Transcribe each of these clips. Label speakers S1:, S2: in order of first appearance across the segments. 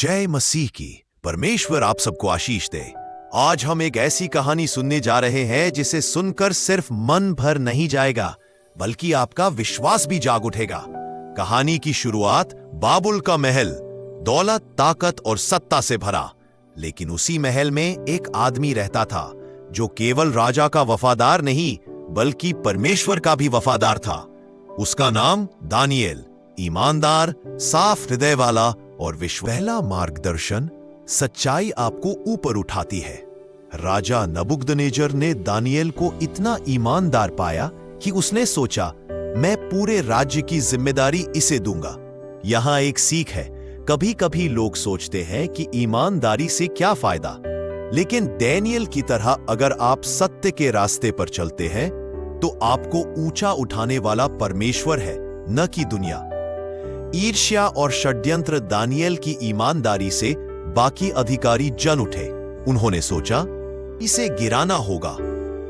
S1: जय मसीह की। परमेश्वर आप सबको आशीष दे। आज हम एक ऐसी कहानी सुनने जा रहे हैं जिसे सुनकर सिर्फ मन भर नहीं जाएगा बल्कि आपका विश्वास भी जाग उठेगा। कहानी की शुरुआत बाबुल का महल, दौलत, ताकत और सत्ता से भरा। लेकिन उसी महल में एक आदमी रहता था जो केवल राजा का वफादार नहीं बल्कि परमेश्वर का भी वफादार था। उसका नाम दानिएल। ईमानदार, साफ हृदय वाला और पहला मार्गदर्शन। सच्चाई आपको ऊपर उठाती है। राजा नबुकदनेजर ने दानिएल को इतना ईमानदार पाया कि उसने सोचा, मैं पूरे राज्य की जिम्मेदारी इसे दूंगा। यहां एक सीख है, कभी कभी लोग सोचते हैं कि ईमानदारी से क्या फायदा, लेकिन दानिएल की तरह अगर आप सत्य के रास्ते पर चलते हैं तो आपको ऊंचा उठाने वाला परमेश्वर है, न कि दुनिया। ईर्ष्या और षड्यंत्र दानिएल की ईमानदारी से बाकी अधिकारी जल उठे। उन्होंने सोचा इसे गिराना होगा,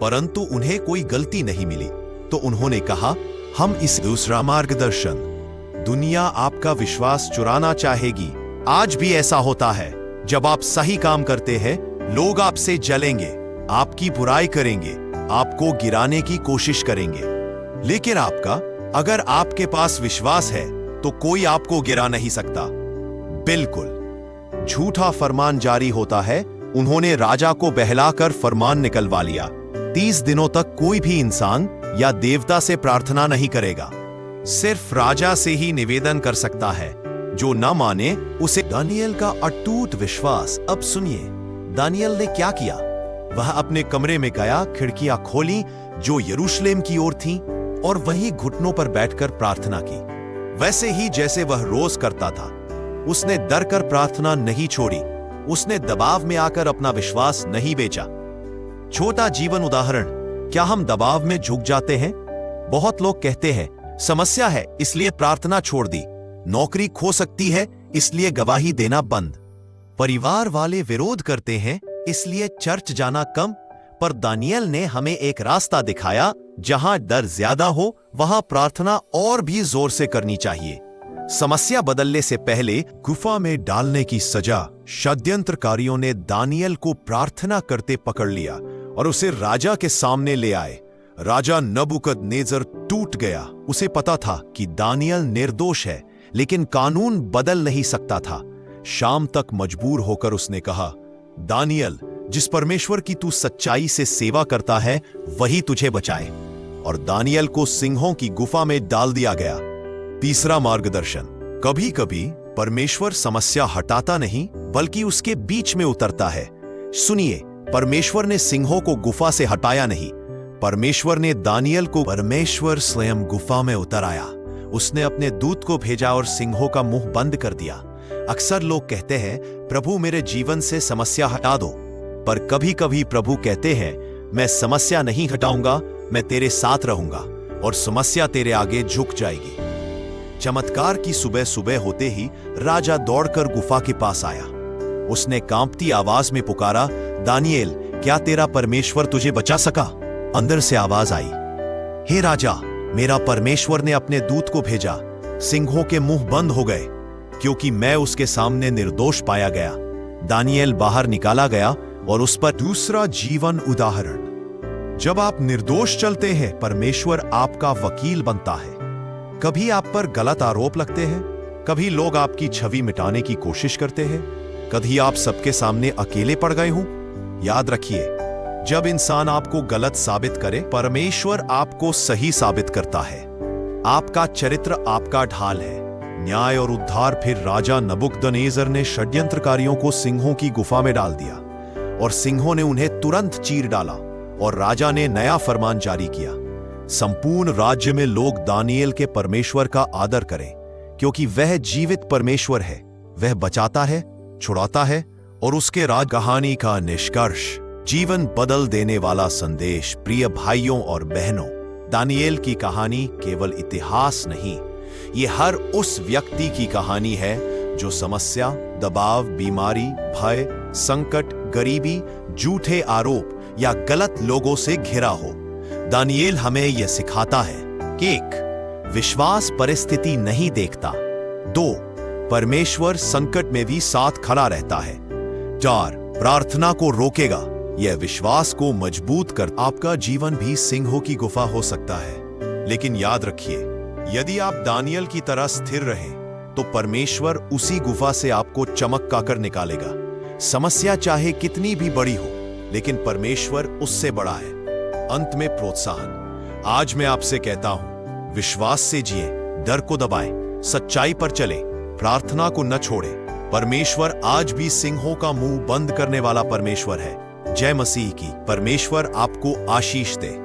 S1: परंतु उन्हें कोई गलती नहीं मिली, तो उन्होंने कहा, हम इस दूसरा मार्गदर्शन। दुनिया आपका विश्वास चुराना चाहेगी। आज भी ऐसा होता है। जब आप सही काम करते हैं, लोग आपसे जलेंगे, आपकी बुराई करेंगे, आपको गिराने की कोशिश करेंगे। लेकिन अगर आपके पास विश्वास है तो कोई आपको गिरा नहीं सकता। बिल्कुल। झूठा फरमान जारी होता है। उन्होंने राजा को बहलाकर फरमान निकलवा लिया। 30 दिनों तक कोई भी इंसान या देवता से प्रार्थना नहीं करेगा, सिर्फ राजा से ही निवेदन कर सकता है। जो न माने उसे। दानिएल का अटूट विश्वास। अब सुनिए दानिएल ने क्या किया। वह अपने कमरे में गया, खिड़कियां खोली जो यरूशलेम की ओर थीं, और वहीं घुटनों पर बैठकर प्रार्थना की, वैसे ही जैसे वह रोज करता था। उसने डर कर प्रार्थना नहीं छोड़ी। उसने दबाव में आकर अपना विश्वास नहीं बेचा। छोटा जीवन उदाहरण, क्या हम दबाव में झुक जाते हैं? बहुत लोग कहते हैं, समस्या है इसलिए प्रार्थना छोड़ दी, नौकरी खो सकती है इसलिए गवाही देना बंद, परिवार वाले विरोध करते हैं इसलिए चर्च जाना कम। पर दानिएल ने हमें एक रास्ता दिखाया, जहां डर ज्यादा हो वहां प्रार्थना और भी जोर से करनी चाहिए। समस्या बदलने से पहले गुफा में डालने की सजा। षड्यंत्रकारियों ने दानिएल को प्रार्थना करते पकड़ लिया और उसे राजा के सामने ले आए। राजा नबुकदनेजर टूट गया। उसे पता था कि दानिएल निर्दोष है, लेकिन कानून बदल नहीं सकता था। शाम तक मजबूर होकर उसने कहा, दानिएल, जिस परमेश्वर की तू सच्चाई से सेवा करता है वही तुझे बचाए। और दानिएल को सिंहों की गुफा में डाल दिया गया। तीसरा मार्गदर्शन। कभी कभी परमेश्वर समस्या हटाता नहीं बल्कि उसके बीच में उतरता है। सुनिए, परमेश्वर ने सिंहों को गुफा से हटाया नहीं, परमेश्वर ने दानिएल को। परमेश्वर स्वयं गुफा में उतर आया। उसने अपने दूत को भेजा और सिंहों का मुंह बंद कर दिया। अक्सर लोग कहते हैं, प्रभु मेरे जीवन से समस्या हटा दो, पर कभी कभी प्रभु कहते हैं, मैं समस्या नहीं हटाऊंगा, मैं तेरे साथ रहूंगा और समस्या तेरे आगे झुक जाएगी। चमत्कार की सुबह सुबह होते ही राजा दौड़कर गुफा के पास आया। उसने कांपती आवाज में पुकारा, दानिएल, क्या तेरा परमेश्वर तुझे बचा सका? अंदर से आवाज आई, हे राजा, मेरा परमेश्वर ने अपने दूत को भेजा। सिंहों के मुंह बंद हो गए क्योंकि मैं उसके सामने निर्दोष पाया गया। दानिएल बाहर निकाला गया और उस पर। दूसरा जीवन उदाहरण। जब आप निर्दोष चलते हैं, परमेश्वर आपका वकील बनता है। कभी आप पर गलत आरोप लगते हैं, कभी लोग आपकी छवि मिटाने की कोशिश करते हैं, कभी आप सबके सामने अकेले पड़ गए हों। याद रखिए, जब इंसान आपको गलत साबित करे, परमेश्वर आपको सही साबित करता है। आपका चरित्र आपका ढाल है। न्याय और उद्धार। फिर राजा नबुकदनेजर ने षड्यंत्रकारियों को सिंहों की गुफा में डाल दिया और सिंहों ने उन्हें तुरंत चीर डाला और राजा ने नया फरमान जारी किया। संपूर्ण राज्य में लोग दानिएल के परमेश्वर का आदर करें, क्योंकि वह जीवित परमेश्वर है। वह बचाता है, छुड़ाता है और उसके राज। कहानी का निष्कर्ष। जीवन बदल देने वाला संदेश। प्रिय भाइयों और बहनों, दानिएल की कहानी केवल इतिहास नहीं, ये हर उस व्यक्ति की कहानी है जो समस्या, दबाव, बीमारी, भय, संकट, गरीबी, झूठे आरोप या गलत लोगों से घिरा हो। दानिएल हमें यह सिखाता है कि 1. विश्वास परिस्थिति नहीं देखता। 2. परमेश्वर संकट में भी साथ खड़ा रहता है। 4. प्रार्थना को रोकेगा। यह विश्वास को मजबूत कर आपका जीवन भी सिंहों की गुफा हो सकता है, लेकिन याद रखिए, यदि आप दानियल की तरह स्थिर रहें तो परमेश्वर उसी गुफा से आपको चमक कर निकालेगा। समस्या चाहे कितनी भी बड़ी हो, लेकिन परमेश्वर उससे बड़ा है। अंत में प्रोत्साहन, आज मैं आपसे कहता हूं, विश्वास से जिए, डर को दबाएं, सच्चाई पर चले, प्रार्थना को न छोड़े। परमेश्वर आज भी सिंहों का मुंह बंद करने वाला परमेश्वर है। जय मसीह की। परमेश्वर आपको आशीष दे।